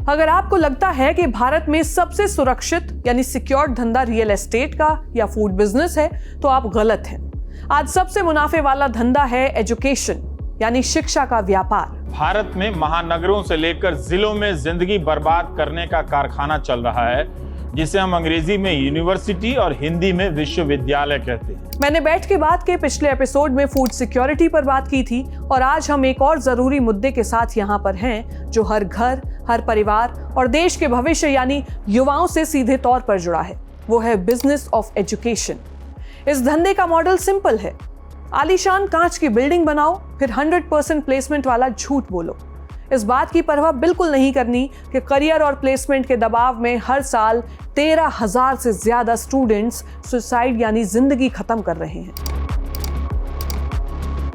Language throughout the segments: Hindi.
अगर आपको लगता है कि भारत में सबसे सुरक्षित यानी सिक्योर्ड धंधा रियल एस्टेट का या फूड बिजनेस है, तो आप गलत हैं। आज सबसे मुनाफे वाला धंधा है एजुकेशन यानी शिक्षा का व्यापार। भारत में महानगरों से लेकर जिलों में जिंदगी बर्बाद करने का कारखाना चल रहा है, जिसे हम अंग्रेजी में यूनिवर्सिटी और हिंदी में विश्वविद्यालय कहते हैं। मैंने बैठ के बात के पिछले एपिसोड में फूड सिक्योरिटी पर बात की थी और आज हम एक और जरूरी मुद्दे के साथ यहाँ पर हैं जो हर घर, हर परिवार और देश के भविष्य यानी युवाओं से सीधे तौर पर जुड़ा है। वो है बिजनेस ऑफ एजुकेशन। इस धंधे का मॉडल सिंपल है। आलीशान कांच की बिल्डिंग बनाओ, फिर 100% प्लेसमेंट वाला झूठ बोलो। इस बात की परवाह बिल्कुल नहीं करनी कि करियर और प्लेसमेंट के दबाव में हर साल 13,000 से ज्यादा स्टूडेंट्स सुसाइड यानी जिंदगी खत्म कर रहे हैं।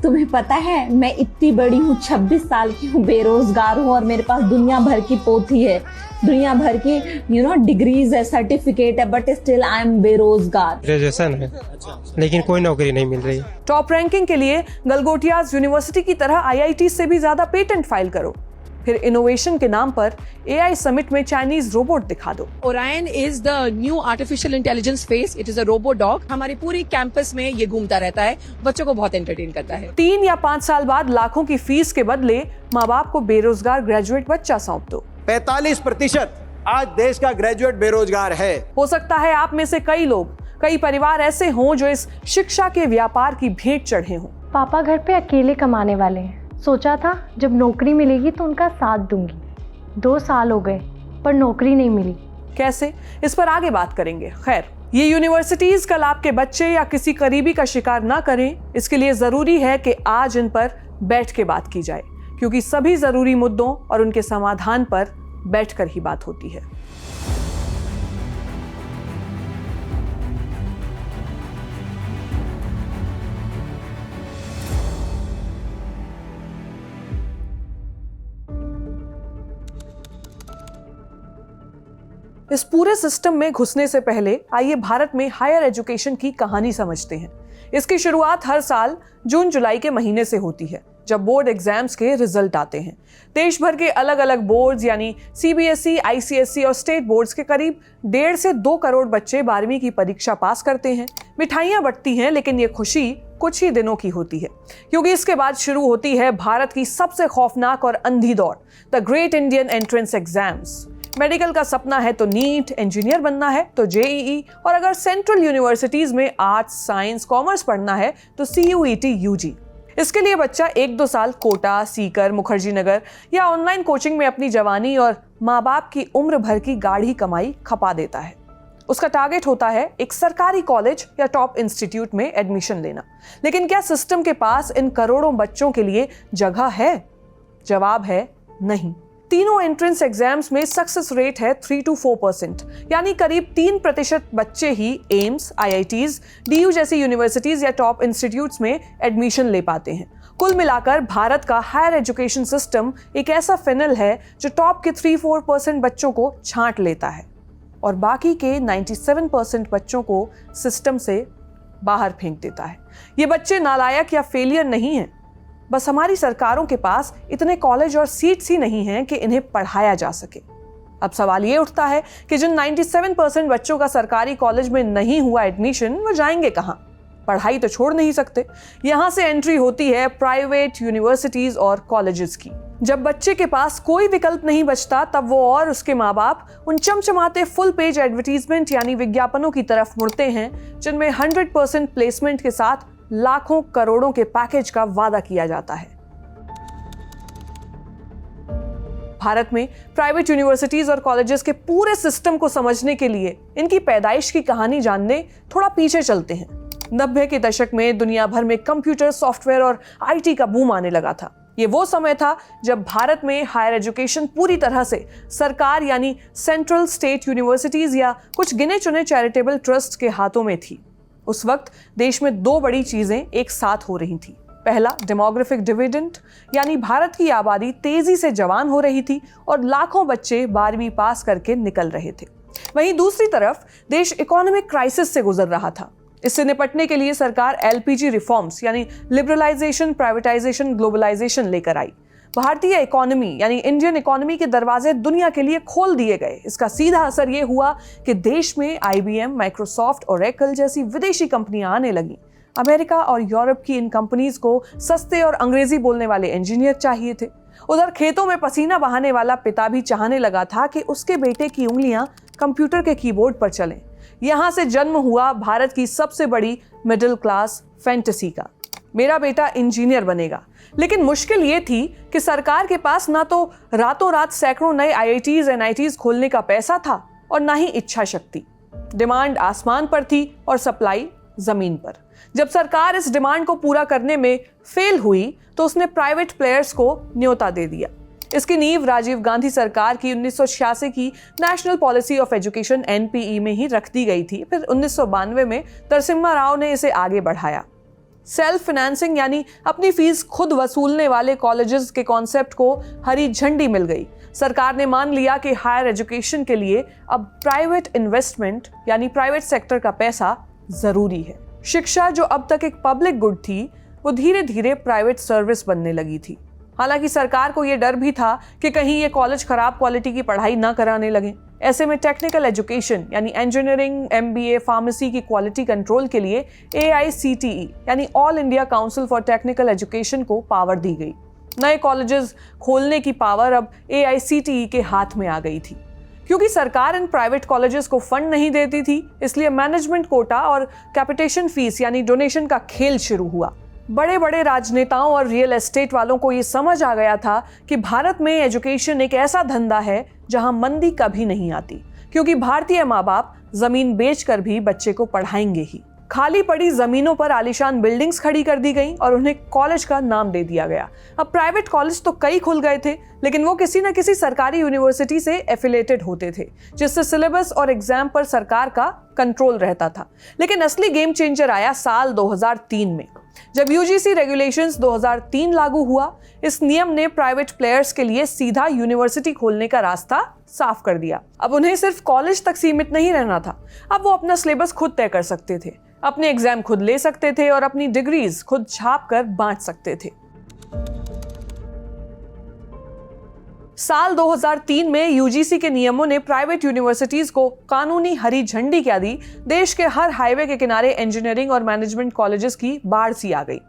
तुम्हें पता है मैं इतनी बड़ी हूँ, 26 साल की हूँ, बेरोजगार हूँ और मेरे पास दुनिया भर की पोथी है, दुनिया भर की डिग्रीज है, सर्टिफिकेट है, बट स्टिल आई एम बेरोजगार। ग्रेजुएशन है लेकिन कोई नौकरी नहीं मिल रही। टॉप रैंकिंग के लिए गलगोटियाज यूनिवर्सिटी की तरह IIT से भी ज्यादा पेटेंट फाइल करो, फिर इनोवेशन के नाम पर AI समिट में चाइनीज रोबोट दिखा दो। Orion is the new artificial intelligence face. It is a robot dog. हमारी पूरी कैंपस में ये घूमता रहता है, बच्चों को बहुत एंटरटेन करता है। 3 या 5 साल बाद लाखों की फीस के बदले माँ बाप को बेरोजगार ग्रेजुएट बच्चा सौंप दो। 45% आज देश का ग्रेजुएट बेरोजगार है। हो सकता है आप में से कई परिवार ऐसे हों जो इस शिक्षा के व्यापार की भेंट चढ़े हों। पापा घर पे अकेले कमाने वाले हैं। सोचा था जब नौकरी मिलेगी तो उनका साथ दूंगी। 2 साल हो गए पर नौकरी नहीं मिली। कैसे, इस पर आगे बात करेंगे। खैर, ये यूनिवर्सिटीज कल आपके बच्चे या किसी करीबी का शिकार ना करें, इसके लिए जरूरी है कि आज इन पर बैठ के बात की जाए, क्योंकि सभी जरूरी मुद्दों और उनके समाधान पर बैठकर ही बात होती है। इस पूरे सिस्टम में घुसने से पहले आइए भारत में हायर एजुकेशन की कहानी समझते हैं। इसकी शुरुआत हर साल जून जुलाई के महीने से होती है, जब बोर्ड एग्जाम्स के रिजल्ट आते हैं। देश भर के अलग अलग बोर्ड्स यानी CBSE, ICSE और स्टेट बोर्ड्स के करीब 1.5 से 2 करोड़ बच्चे 12वीं की परीक्षा पास करते हैं। मिठाइयां बंटती हैं, लेकिन ये खुशी कुछ ही दिनों की होती है, क्योंकि इसके बाद शुरू होती है भारत की सबसे खौफनाक और अंधी दौड़, the great Indian entrance exams. Medical का सपना है तो नीट, इंजीनियर बनना है तो JEE और अगर सेंट्रल यूनिवर्सिटीज में आर्ट्स, साइंस, कॉमर्स पढ़ना है तो CUET UG। इसके लिए बच्चा 1-2 साल कोटा, सीकर, मुखर्जी नगर या ऑनलाइन कोचिंग में अपनी जवानी और माँ बाप की उम्र भर की गाढ़ी कमाई खपा देता है। उसका टारगेट होता है एक सरकारी कॉलेज या टॉप इंस्टीट्यूट में एडमिशन लेना। लेकिन क्या सिस्टम के पास इन करोड़ों बच्चों के लिए जगह है? जवाब है नहीं। तीनों एंट्रेंस एग्जाम्स में सक्सेस रेट है 3 to 4%, यानी करीब 3% बच्चे ही एम्स, IITs, DU जैसी यूनिवर्सिटीज या टॉप इंस्टीट्यूट्स में एडमिशन ले पाते हैं। कुल मिलाकर भारत का हायर एजुकेशन सिस्टम एक ऐसा फिनल है जो टॉप के 3-4% बच्चों को छांट लेता है और बाकी के 97% बच्चों को सिस्टम से बाहर फेंक देता है। ये बच्चे नालायक या फेलियर नहीं हैं, बस हमारी सरकारों के पास इतने कॉलेज और सीट्स ही नहीं हैं कि इन्हें पढ़ाया जा सके। अब सवाल ये उठता है कि जिन 97% बच्चों का सरकारी कॉलेज में नहीं हुआ एडमिशन, वो जाएंगे कहाँ? पढ़ाई तो छोड़ नहीं सकते। यहाँ से एंट्री होती है प्राइवेट यूनिवर्सिटीज और कॉलेजेस की। जब बच्चे के पास कोई विकल्प नहीं बचता, तब वो और उसके माँ बाप उन चमचमाते फुल पेज एडवर्टीजमेंट यानी विज्ञापनों की तरफ मुड़ते हैं, जिनमें 100% प्लेसमेंट के साथ लाखों करोड़ों के पैकेज का वादा किया जाता है। भारत में प्राइवेट यूनिवर्सिटीज और कॉलेजेस के पूरे सिस्टम को समझने के लिए इनकी पैदाइश की कहानी जानने थोड़ा पीछे चलते हैं। 90 के दशक में दुनिया भर में कंप्यूटर, सॉफ्टवेयर और IT का बूम आने लगा था। ये वो समय था जब भारत में हायर एजुकेशन पूरी तरह से सरकार यानी सेंट्रल स्टेट यूनिवर्सिटीज या कुछ गिने चुने चैरिटेबल ट्रस्ट के हाथों में थी। उस वक्त देश में 2 बड़ी चीजें एक साथ हो रही थी। पहला, डेमोग्राफिक डिविडेंड यानी भारत की आबादी तेजी से जवान हो रही थी और लाखों बच्चे 12वीं पास करके निकल रहे थे। वहीं दूसरी तरफ देश इकोनॉमिक क्राइसिस से गुजर रहा था। इससे निपटने के लिए सरकार LPG रिफॉर्म्स यानी लिबरलाइजेशन, प्राइवेटाइजेशन, ग्लोबलाइजेशन लेकर आई। भारतीय इकोनॉमी यानी इंडियन इकोनॉमी के दरवाजे दुनिया के लिए खोल दिए गए। इसका सीधा असर ये हुआ कि देश में IBM, माइक्रोसॉफ्ट, ओरेकल जैसी विदेशी कंपनियां आने लगी। अमेरिका और यूरोप की इन कंपनीज को सस्ते और अंग्रेजी बोलने वाले इंजीनियर चाहिए थे। उधर खेतों में पसीना बहाने वाला पिता भी चाहने लगा था कि उसके बेटे की उंगलियां कंप्यूटर के कीबोर्ड पर चलें। यहां से जन्म हुआ भारत की सबसे बड़ी मिडिल क्लास फैंटेसी का, मेरा बेटा इंजीनियर बनेगा। लेकिन मुश्किल ये थी कि सरकार के पास ना तो रातों रात सैकड़ों नए IITs NITs खोलने का पैसा था और ना ही इच्छा शक्ति। डिमांड आसमान पर थी और सप्लाई जमीन पर। जब सरकार इस डिमांड को पूरा करने में फेल हुई तो उसने प्राइवेट प्लेयर्स को न्योता दे दिया। इसकी नींव राजीव गांधी सरकार की 1986 की national policy of education NPE में ही रख दी गई थी। फिर 1992 में नरसिम्हा राव ने इसे आगे बढ़ाया। सेल्फ फाइनेंसिंग यानी अपनी फीस खुद वसूलने वाले कॉलेजेस के कॉन्सेप्ट को हरी झंडी मिल गई। सरकार ने मान लिया कि हायर एजुकेशन के लिए अब प्राइवेट इन्वेस्टमेंट यानी प्राइवेट सेक्टर का पैसा जरूरी है। शिक्षा जो अब तक एक पब्लिक गुड थी, वो धीरे धीरे प्राइवेट सर्विस बनने लगी थी। हालांकि सरकार को यह डर भी था कि कहीं ये कॉलेज खराब क्वालिटी की पढ़ाई ना कराने लगे। ऐसे में टेक्निकल एजुकेशन यानी इंजीनियरिंग, MBA, फार्मेसी की क्वालिटी कंट्रोल के लिए AICTE यानी all India council for technical education को पावर दी गई। नए कॉलेजेस खोलने की पावर अब AICTE के हाथ में आ गई थी। क्योंकि सरकार इन प्राइवेट कॉलेजेस को फंड नहीं देती थी, इसलिए मैनेजमेंट कोटा और कैपिटेशन फीस यानी डोनेशन का खेल शुरू हुआ। बड़े बड़े राजनेताओं और रियल एस्टेट वालों को ये समझ आ गया था कि भारत में एजुकेशन एक ऐसा धंधा है जहां मंदी कभी नहीं आती, क्योंकि भारतीय माँ बाप जमीन बेचकर भी बच्चे को पढ़ाएंगे ही। खाली पड़ी जमीनों पर आलीशान बिल्डिंग्स खड़ी कर दी गई और उन्हें कॉलेज का नाम दे दिया गया। अब प्राइवेट कॉलेज तो कई खुल गए थे, लेकिन वो किसी न किसी सरकारी यूनिवर्सिटी से एफिलेटेड होते थे, जिससे सिलेबस और एग्जाम पर सरकार का कंट्रोल रहता था। लेकिन असली गेम चेंजर आया साल 2003 में, जब UGC रेगुलेशंस 2003 लागू हुआ। इस नियम ने प्राइवेट प्लेयर्स के लिए सीधा यूनिवर्सिटी खोलने का रास्ता साफ कर दिया। अब उन्हें सिर्फ कॉलेज तक सीमित नहीं रहना था, अब वो अपना सिलेबस खुद तय कर सकते थे, अपने एग्जाम खुद ले सकते थे और अपनी डिग्रीज खुद छाप कर बांट सकते थे। साल 2003 में UGC के नियमों ने प्राइवेट यूनिवर्सिटीज को कानूनी हरी झंडी क्या दी। देश के हर हाईवे के किनारे इंजीनियरिंग और मैनेजमेंट कॉलेजेस की बाढ़ सी आ गई।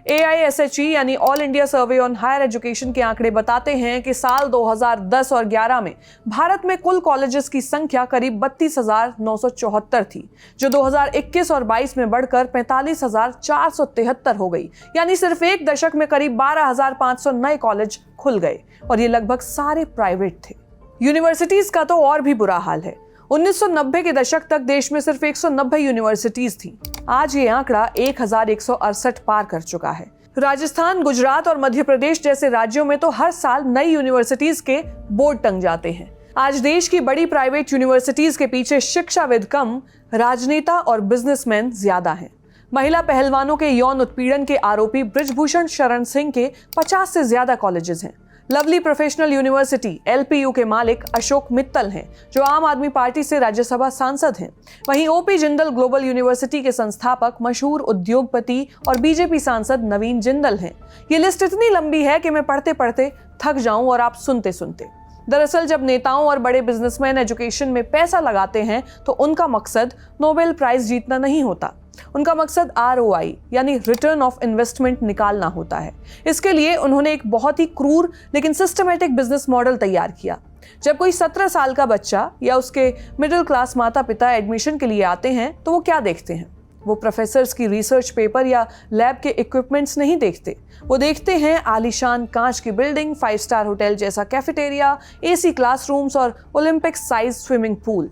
AISHE यानी all India survey on higher education के आंकड़े बताते हैं कि साल 2010 और 11 में भारत में कुल कॉलेजेस की संख्या करीब 32,974 थी, जो 2021 और 22 में बढ़कर 45,473 हो गई। यानी सिर्फ एक दशक में करीब 12,500 नए कॉलेज खुल गए और ये लगभग सारे प्राइवेट थे। यूनिवर्सिटीज का तो और भी बुरा हाल है। 1990 के दशक तक देश में सिर्फ 190 यूनिवर्सिटीज थी। आज ये आंकड़ा 1,168 पार कर चुका है। राजस्थान, गुजरात और मध्य प्रदेश जैसे राज्यों में तो हर साल नई यूनिवर्सिटीज के बोर्ड टंग जाते हैं। आज देश की बड़ी प्राइवेट यूनिवर्सिटीज के पीछे शिक्षाविद कम, राजनेता और बिजनेसमैन ज्यादा हैं। महिला पहलवानों के यौन उत्पीड़न के आरोपी बृजभूषण शरण सिंह के 50 से ज्यादा कॉलेजेस हैं। लवली प्रोफेशनल यूनिवर्सिटी LPU के मालिक अशोक मित्तल हैं, जो आम आदमी पार्टी से राज्यसभा सांसद हैं। वहीं OP जिंदल ग्लोबल यूनिवर्सिटी के संस्थापक मशहूर उद्योगपति और BJP सांसद नवीन जिंदल हैं। ये लिस्ट इतनी लंबी है कि मैं पढ़ते पढ़ते थक जाऊं और आप सुनते सुनते। दरअसल जब नेताओं और बड़े बिजनेसमैन एजुकेशन में पैसा लगाते हैं तो उनका मकसद नोबेल प्राइज जीतना नहीं होता, उनका मकसद ROI यानी रिटर्न ऑफ इन्वेस्टमेंट निकालना होता है। इसके लिए उन्होंने एक बहुत ही क्रूर लेकिन सिस्टमैटिक बिजनेस मॉडल तैयार किया। जब कोई 17 साल का बच्चा या उसके मिडिल क्लास माता पिता एडमिशन के लिए आते हैं तो वो क्या देखते हैं? वो प्रोफेसर्स की रिसर्च पेपर या लैब के इक्विपमेंट्स नहीं देखते, वो देखते हैं आलीशान कांच की बिल्डिंग, 5 स्टार होटल जैसा कैफेटेरिया, AC क्लासरूम्स और ओलंपिक साइज स्विमिंग पूल।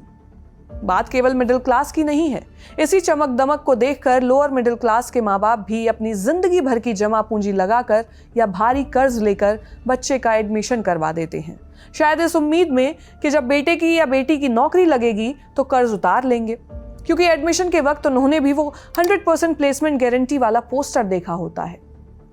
बात केवल मिडिल क्लास की नहीं है। इसी चमक दमक को देखकर लोअर मिडिल क्लास के माँ बाप भी अपनी जिंदगी भर की जमा पूंजी लगाकर या भारी कर्ज लेकर बच्चे का एडमिशन करवा देते हैं, शायद इस उम्मीद में कि जब बेटे की या बेटी की नौकरी लगेगी तो कर्ज उतार लेंगे। क्योंकि एडमिशन के वक्त उन्होंने भी वो 100% प्लेसमेंट गारंटी वाला पोस्टर देखा होता है।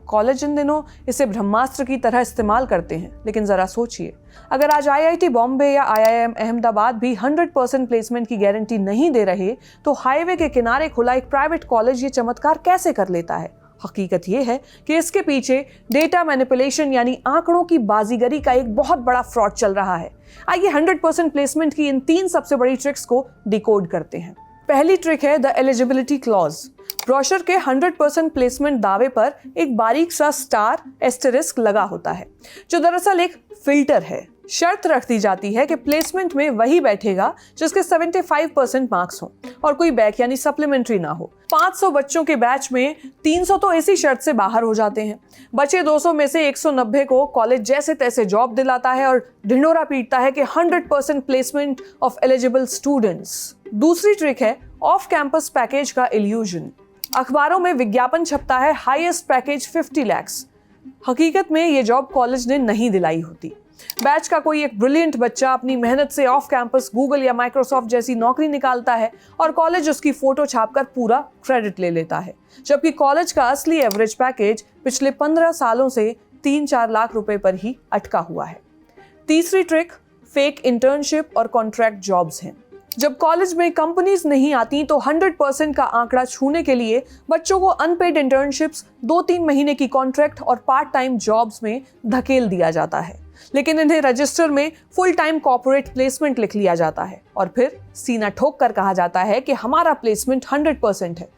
कॉलेज इन दिनों इसे ब्रह्मास्त्र की तरह इस्तेमाल करते हैं, लेकिन जरा सोचिए, अगर आज IIT बॉम्बे या IIM अहमदाबाद भी 100% प्लेसमेंट की गारंटी नहीं दे रहे तो हाईवे के किनारे खुला एक प्राइवेट कॉलेज ये चमत्कार कैसे कर लेता है? हकीकत ये है कि इसके पीछे डेटा मैनिपुलेशन यानी आंकड़ों की बाजीगरी का एक बहुत बड़ा फ्रॉड चल रहा है। आइए 100% प्लेसमेंट की इन 3 सबसे बड़ी ट्रिक्स को डिकोड करते हैं। पहली ट्रिक है द एलिजिबिलिटी क्लॉज। ब्रोशर के 100% प्लेसमेंट दावे पर एक बारीक सा स्टार एस्टेरिस्क लगा होता है, जो दरअसल एक फिल्टर है। शर्त रख दी जाती है कि प्लेसमेंट में वही बैठेगा जिसके 75% मार्क्स हों और कोई बैक यानी सप्लीमेंट्री ना हो। 500 बच्चों के बैच में 300 तो इसी शर्त से बाहर हो जाते हैं। बचे 200 में से 190 को कॉलेज जैसे तैसे जॉब दिलाता है और ढिंढोरा पीटता है कि 100% प्लेसमेंट ऑफ एलिजिबल स्टूडेंट्स। दूसरी ट्रिक है ऑफ कैंपस पैकेज का इल्यूजन। अखबारों में विज्ञापन छपता है हाईएस्ट पैकेज 50 लाख। हकीकत में ये जॉब कॉलेज ने नहीं दिलाई होती। बैच का कोई एक ब्रिलियंट बच्चा अपनी मेहनत से ऑफ कैंपस गूगल या माइक्रोसॉफ्ट जैसी नौकरी निकालता है और कॉलेज उसकी फोटो छापकर पूरा क्रेडिट ले लेता है, जबकि कॉलेज का असली एवरेज पैकेज पिछले 15 सालों से 3-4 लाख रुपए पर ही अटका हुआ है। तीसरी ट्रिक फेक इंटर्नशिप और कॉन्ट्रैक्ट जॉब्स हैं। जब कॉलेज में कंपनीज नहीं आती तो 100% का आंकड़ा छूने के लिए बच्चों को अनपेड इंटर्नशिप्स, 2-3 महीने की कॉन्ट्रैक्ट और पार्ट टाइम जॉब्स में धकेल दिया जाता है, लेकिन इन्हें रजिस्टर में फुल टाइम कॉर्पोरेट प्लेसमेंट लिख लिया जाता है और फिर सीना ठोक कर कहा जाता है कि हमारा प्लेसमेंट 100% है।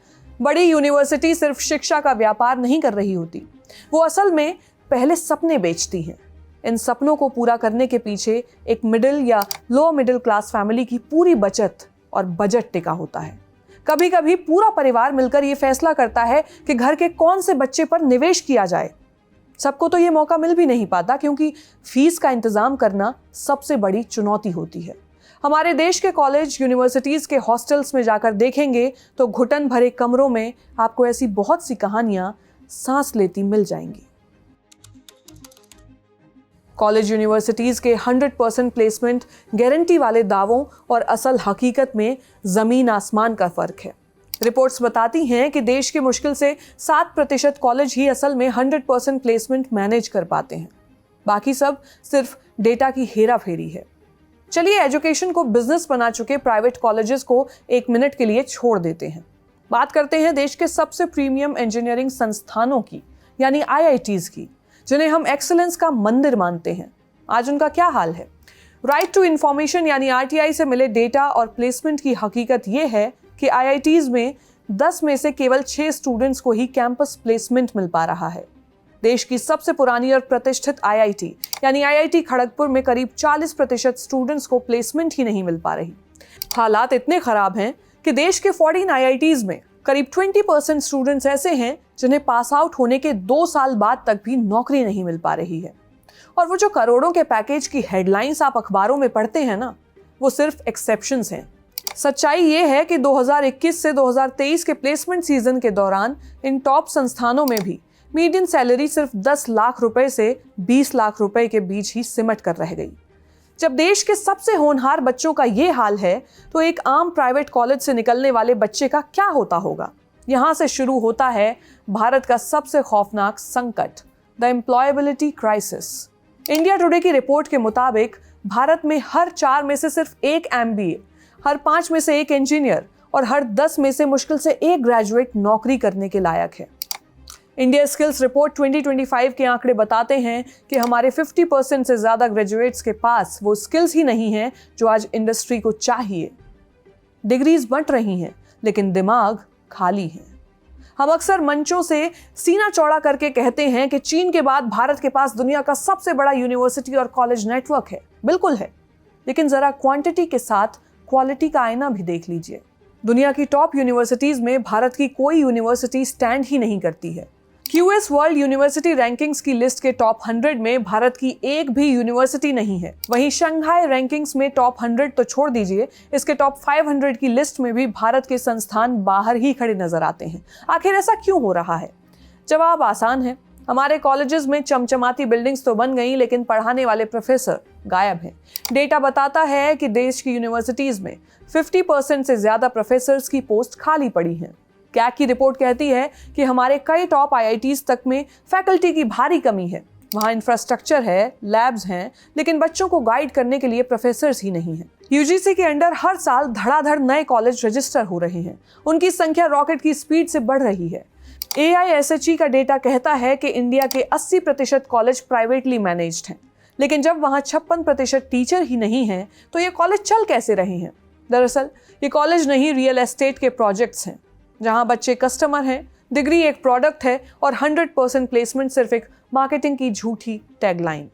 बड़ी यूनिवर्सिटी सिर्फ शिक्षा का व्यापार नहीं कर रही होती, वो असल में पहले सपने बेचती हैं। इन सपनों को पूरा करने के पीछे एक मिडिल या लो मिडिल क्लास फैमिली की पूरी बचत और बजट टिका होता है। कभी कभी पूरा परिवार मिलकर ये फैसला करता है कि घर के कौन से बच्चे पर निवेश किया जाए। सबको तो ये मौका मिल भी नहीं पाता, क्योंकि फीस का इंतजाम करना सबसे बड़ी चुनौती होती है। हमारे देश के कॉलेज यूनिवर्सिटीज के हॉस्टल्स में जाकर देखेंगे तो घुटन भरे कमरों में आपको ऐसी बहुत सी कहानियां सांस लेती मिल जाएंगी। कॉलेज यूनिवर्सिटीज के 100% प्लेसमेंट गारंटी वाले दावों और असल हकीकत में जमीन आसमान का फर्क है। रिपोर्ट्स बताती हैं कि देश के मुश्किल से 7% कॉलेज ही असल में 100% प्लेसमेंट मैनेज कर पाते हैं। बाकी सब सिर्फ डेटा की हेरा फेरी है। चलिए एजुकेशन को बिजनेस बना चुके प्राइवेट कॉलेजेस को 1 मिनट के लिए छोड़ देते हैं। बात करते हैं देश के सबसे प्रीमियम इंजीनियरिंग संस्थानों की, यानी IITs की, जिन्हें हम एक्सीलेंस का मंदिर मानते हैं। आज उनका क्या हाल है? राइट टू इंफॉर्मेशन यानी RTI से मिले डेटा और प्लेसमेंट की हकीकत ये है कि IITs में 10 में से केवल 6 स्टूडेंट्स को ही कैंपस प्लेसमेंट मिल पा रहा है। देश की सबसे पुरानी और प्रतिष्ठित IIT यानी IIT खड़गपुर में करीब 40% स्टूडेंट्स को प्लेसमेंट ही नहीं मिल पा रही। हालात इतने खराब हैं कि देश के 14 IITs में करीब 20% स्टूडेंट्स ऐसे हैं जिन्हें पास आउट होने के 2 साल बाद तक भी नौकरी नहीं मिल पा रही है। और वो जो करोड़ों के पैकेज की हेडलाइंस आप अखबारों में पढ़ते हैं ना, वो सिर्फ एक्सेप्शंस हैं। सच्चाई ये है कि 2021 से 2023 के प्लेसमेंट सीजन के दौरान इन टॉप संस्थानों में भी मीडियन सैलरी सिर्फ 10 लाख रुपए से 20 लाख रुपए के बीच ही सिमट कर रह गई। जब देश के सबसे होनहार बच्चों का ये हाल है तो एक आम प्राइवेट कॉलेज से निकलने वाले बच्चे का क्या होता होगा? यहां से शुरू होता है भारत का सबसे खौफनाक संकट, the employability crisis. India today की रिपोर्ट के मुताबिक भारत में हर 4 में से सिर्फ 1 MBA, हर 5 में से 1 इंजीनियर और हर 10 में से मुश्किल से 1 ग्रेजुएट नौकरी करने के लायक है। इंडिया स्किल्स रिपोर्ट 2025 के आंकड़े बताते हैं कि हमारे 50% से ज्यादा ग्रेजुएट्स के पास वो स्किल्स ही नहीं हैं जो आज इंडस्ट्री को चाहिए। डिग्रीज बंट रही हैं लेकिन दिमाग खाली है। हम अक्सर मंचों से सीना चौड़ा करके कहते हैं कि चीन के बाद भारत के पास दुनिया का सबसे बड़ा यूनिवर्सिटी और कॉलेज नेटवर्क है। बिल्कुल है, लेकिन जरा क्वांटिटी के साथ क्वालिटी का आईना भी देख लीजिए। दुनिया की टॉप यूनिवर्सिटीज में भारत की कोई यूनिवर्सिटी स्टैंड ही नहीं करती है। QS वर्ल्ड यूनिवर्सिटी रैंकिंग्स की लिस्ट के टॉप 100 में भारत की एक भी यूनिवर्सिटी नहीं है। वहीं शंघाई रैंकिंग्स में टॉप 100 तो छोड़ दीजिए, इसके टॉप 500 की लिस्ट में भी भारत के संस्थान बाहर ही खड़े नजर आते हैं। आखिर ऐसा क्यों हो रहा है? जवाब आसान है। हमारे कॉलेजेस में चमचमाती बिल्डिंग्स तो बन गई, लेकिन पढ़ाने वाले प्रोफेसर गायब हैं। डेटा बताता है कि देश की यूनिवर्सिटीज में 50% से ज्यादा प्रोफेसर्स की पोस्ट खाली पड़ी हैं। कैग की रिपोर्ट कहती है कि हमारे कई टॉप IITs तक में फैकल्टी की भारी कमी है। वहाँ इंफ्रास्ट्रक्चर है, लैब्स हैं, लेकिन बच्चों को गाइड करने के लिए प्रोफेसर्स ही नहीं हैं। UGC के अंडर हर साल धड़ाधड़ नए कॉलेज रजिस्टर हो रहे हैं। उनकी संख्या रॉकेट की स्पीड से बढ़ रही है। AISHE का डेटा कहता है कि इंडिया के 80% कॉलेज प्राइवेटली मैनेज्ड हैं, लेकिन जब वहाँ 56% टीचर ही नहीं हैं तो ये कॉलेज चल कैसे रहे हैं? दरअसल ये कॉलेज नहीं, रियल एस्टेट के प्रोजेक्ट्स हैं, जहाँ बच्चे कस्टमर हैं, डिग्री एक प्रोडक्ट है और 100% प्लेसमेंट सिर्फ एक मार्केटिंग की झूठी टैगलाइन।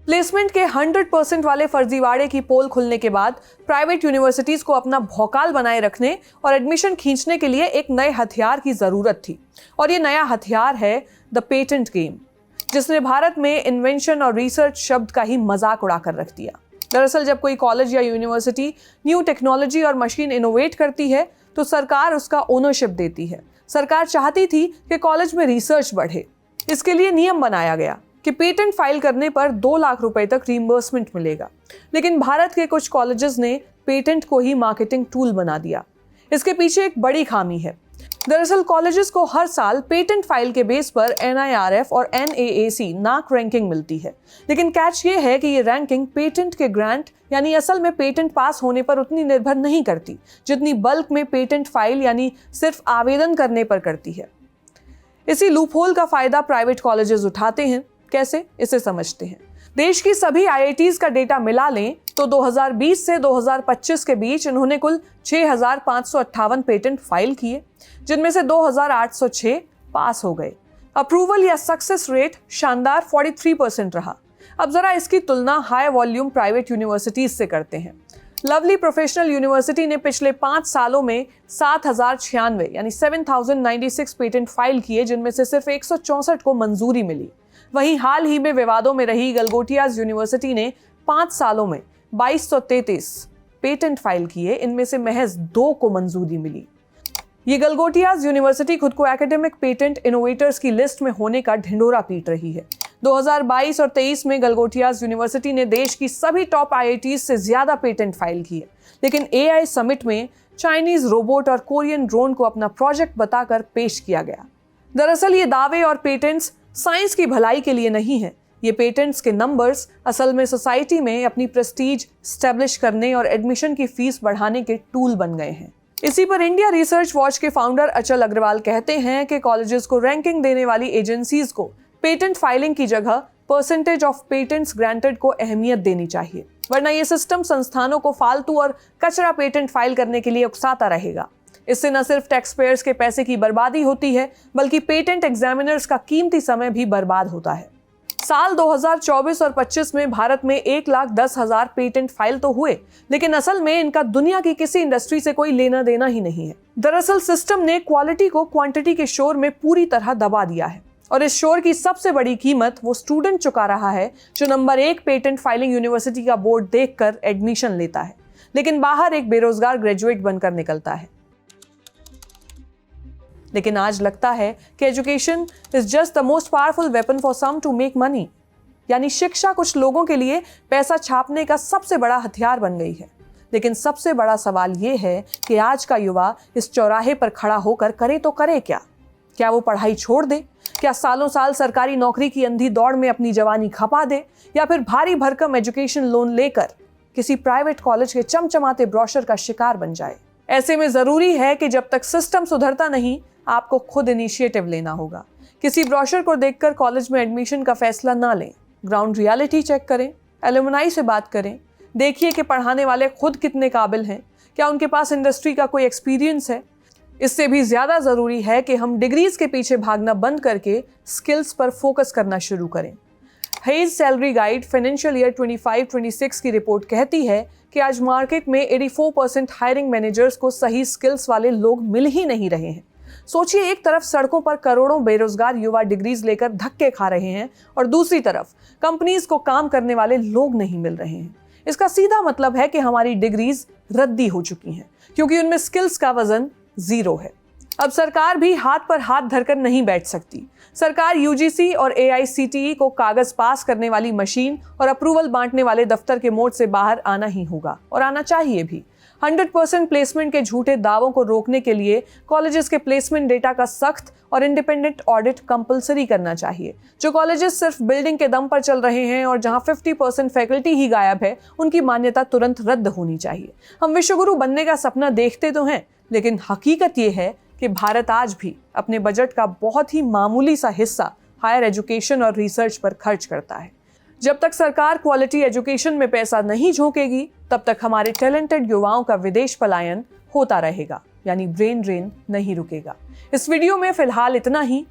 प्लेसमेंट के 100% वाले फर्जीवाड़े की पोल खुलने के बाद प्राइवेट यूनिवर्सिटीज को अपना भौकाल बनाए रखने और एडमिशन खींचने के लिए एक नए हथियार की जरूरत थी, और ये नया हथियार है द पेटेंट गेम, जिसने भारत में इन्वेंशन और रिसर्च शब्द का ही मजाक उड़ाकर रख दिया। दरअसल जब कोई कॉलेज या यूनिवर्सिटी न्यू टेक्नोलॉजी और मशीन इनोवेट करती है तो सरकार उसका ओनरशिप देती है। सरकार चाहती थी कि कॉलेज में रिसर्च बढ़े। इसके लिए नियम बनाया गया कि पेटेंट फाइल करने पर 2 लाख रुपए तक रीइंबर्समेंट मिलेगा, लेकिन भारत के कुछ कॉलेजेस ने पेटेंट को ही मार्केटिंग टूल बना दिया। इसके पीछे एक बड़ी खामी है। दरअसल कॉलेजेस को हर साल पेटेंट फाइल के बेस पर NIRF और NAAC नाक रैंकिंग मिलती है, लेकिन कैच ये है कि ये रैंकिंग पेटेंट के ग्रांट यानी असल में पेटेंट पास होने पर उतनी निर्भर नहीं करती जितनी बल्क में पेटेंट फाइल यानी सिर्फ आवेदन करने पर करती है। इसी लूपहोल का फायदा प्राइवेट कॉलेजेस उठाते हैं। कैसे, इसे समझते हैं। देश की सभी IITs का डेटा मिला लें तो 2020 से 2025 के बीच इन्होंने कुल 6,558 पेटेंट फाइल किए, जिनमें से 2,806 पास हो गए। अप्रूवल या सक्सेस रेट शानदार 43% रहा। अब जरा इसकी तुलना हाई वॉल्यूम प्राइवेट यूनिवर्सिटीज से करते हैं। लवली प्रोफेशनल यूनिवर्सिटी ने पिछले 5 सालों में 7,096 यानी 7,096 पेटेंट फाइल किए, जिनमें से सिर्फ 164 को मंजूरी मिली। वहीं हाल ही में विवादों में रही गलगोटियाज यूनिवर्सिटी ने 5 सालों में 2233 पेटेंट फाइल किए, इनमें से महज 2 को मंजूरी मिली। ये गलगोटियाज यूनिवर्सिटी खुद को एकेडमिक पेटेंट इनोवेटर्स की लिस्ट में होने का ढिंडोरा पीट रही है। 2022 और 23 में गलगोटियाज यूनिवर्सिटी ने देश की सभी टॉप IITs से ज्यादा पेटेंट फाइल किए, लेकिन AI समिट में चाइनीज रोबोट और कोरियन ड्रोन को अपना प्रोजेक्ट बताकर पेश किया गया। दरअसल ये दावे और पेटेंट्स साइंस की भलाई के लिए नहीं है। ये पेटेंट्स के नंबर्स असल में सोसाइटी में अपनी प्रेस्टीज स्टैब्लिश करने और एडमिशन की फीस बढ़ाने के टूल बन गए हैं। इसी पर इंडिया रिसर्च वॉच के फाउंडर अचल अग्रवाल कहते हैं कि कॉलेजेस को रैंकिंग देने वाली एजेंसीज को पेटेंट फाइलिंग की जगह परसेंटेज ऑफ पेटेंट्स ग्रांटेड को अहमियत देनी चाहिए, वरना ये सिस्टम संस्थानों को फालतू और कचरा पेटेंट फाइल करने के लिए उकसाता रहेगा। इससे न सिर्फ टैक्स पेयर्स के पैसे की बर्बादी होती है, बल्कि पेटेंट एग्जामिनर्स का कीमती समय भी बर्बाद होता है। साल 2024 और 25 में भारत में 1,10,000 पेटेंट फाइल तो हुए, लेकिन असल में इनका दुनिया की किसी इंडस्ट्री से कोई लेना देना ही नहीं है। दरअसल सिस्टम ने क्वालिटी को क्वांटिटी के शोर में पूरी तरह दबा दिया है, और इस शोर की सबसे बड़ी कीमत वो स्टूडेंट चुका रहा है जो नंबर 1 पेटेंट फाइलिंग यूनिवर्सिटी का बोर्ड देखकर एडमिशन लेता है, लेकिन बाहर एक बेरोजगार ग्रेजुएट बनकर निकलता है। लेकिन आज लगता है कि education is just the most powerful weapon for some to make money, यानी शिक्षा कुछ लोगों के लिए पैसा छापने का सबसे बड़ा हथियार बन गई है। लेकिन सबसे बड़ा सवाल ये है कि आज का युवा इस चौराहे पर खड़ा होकर करे तो करे क्या? क्या वो पढ़ाई छोड़ दे? क्या सालों साल सरकारी नौकरी की अंधी दौड़ में अपनी जवानी खपा दे, या फिर भारी भरकम एजुकेशन लोन लेकर किसी प्राइवेट कॉलेज के चमचमाते ब्रोशर का शिकार बन जाए? ऐसे में जरूरी है कि जब तक सिस्टम सुधरता नहीं, आपको खुद इनिशिएटिव लेना होगा। किसी ब्रोशर को देखकर कॉलेज में एडमिशन का फैसला ना लें। ग्राउंड रियलिटी चेक करें, एलुमनाई से बात करें, देखिए कि पढ़ाने वाले खुद कितने काबिल हैं, क्या उनके पास इंडस्ट्री का कोई एक्सपीरियंस है। इससे भी ज़्यादा ज़रूरी है कि हम डिग्रीज के पीछे भागना बंद करके स्किल्स पर फोकस करना शुरू करें। Hedge salary guide financial year 25-26 की रिपोर्ट कहती है कि आज मार्केट में 84% हायरिंग मैनेजर्स को सही स्किल्स वाले लोग मिल ही नहीं रहे हैं। सोचिए, एक तरफ सड़कों पर करोड़ों बेरोजगार युवा डिग्रीज लेकर धक्के खा रहे हैं और दूसरी तरफ कंपनीज को काम करने वाले लोग नहीं मिल रहे हैं। इसका सीधा मतलब है कि हमारी डिग्रीज रद्दी हो चुकी हैं, क्योंकि उनमें स्किल्स का वजन 0 है। अब सरकार भी हाथ पर हाथ धरकर नहीं बैठ सकती। सरकार UGC और AICTE को कागज पास करने वाली मशीन और अप्रूवल बांटने वाले दफ्तर के मोड से बाहर आना ही होगा, और आना चाहिए भी। 100% प्लेसमेंट के झूठे दावों को रोकने के लिए कॉलेजेस के प्लेसमेंट डेटा का सख्त और इंडिपेंडेंट ऑडिट कंपलसरी करना चाहिए। जो कॉलेजेस सिर्फ बिल्डिंग के दम पर चल रहे हैं और जहां 50% फैकल्टी ही गायब है, उनकी मान्यता तुरंत रद्द होनी चाहिए। हम विश्वगुरु बनने का सपना देखते तो हैं, लेकिन हकीकत ये है कि भारत आज भी अपने बजट का बहुत ही मामूली सा हिस्सा हायर एजुकेशन और रिसर्च पर खर्च करता है। जब तक सरकार क्वालिटी एजुकेशन में पैसा नहीं झोंकेगी, तब तक हमारे टैलेंटेड युवाओं का विदेश पलायन होता रहेगा, यानी ब्रेन ड्रेन नहीं रुकेगा। इस वीडियो में फिलहाल इतना ही।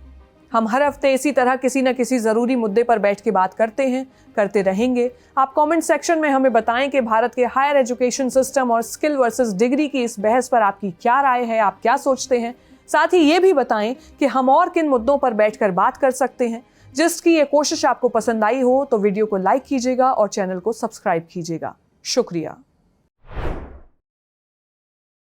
हम हर हफ्ते इसी तरह किसी न किसी जरूरी मुद्दे पर बैठ के बात करते रहेंगे। आप कमेंट सेक्शन में हमें बताएं कि भारत के हायर एजुकेशन सिस्टम और स्किल वर्सेस डिग्री की इस बहस पर आपकी क्या राय है, आप क्या सोचते हैं। साथ ही ये भी बताएं कि हम और किन मुद्दों पर बैठकर बात कर सकते हैं। जिसकी ये कोशिश आपको पसंद आई हो तो वीडियो को लाइक कीजिएगा और चैनल को सब्सक्राइब कीजिएगा। शुक्रिया।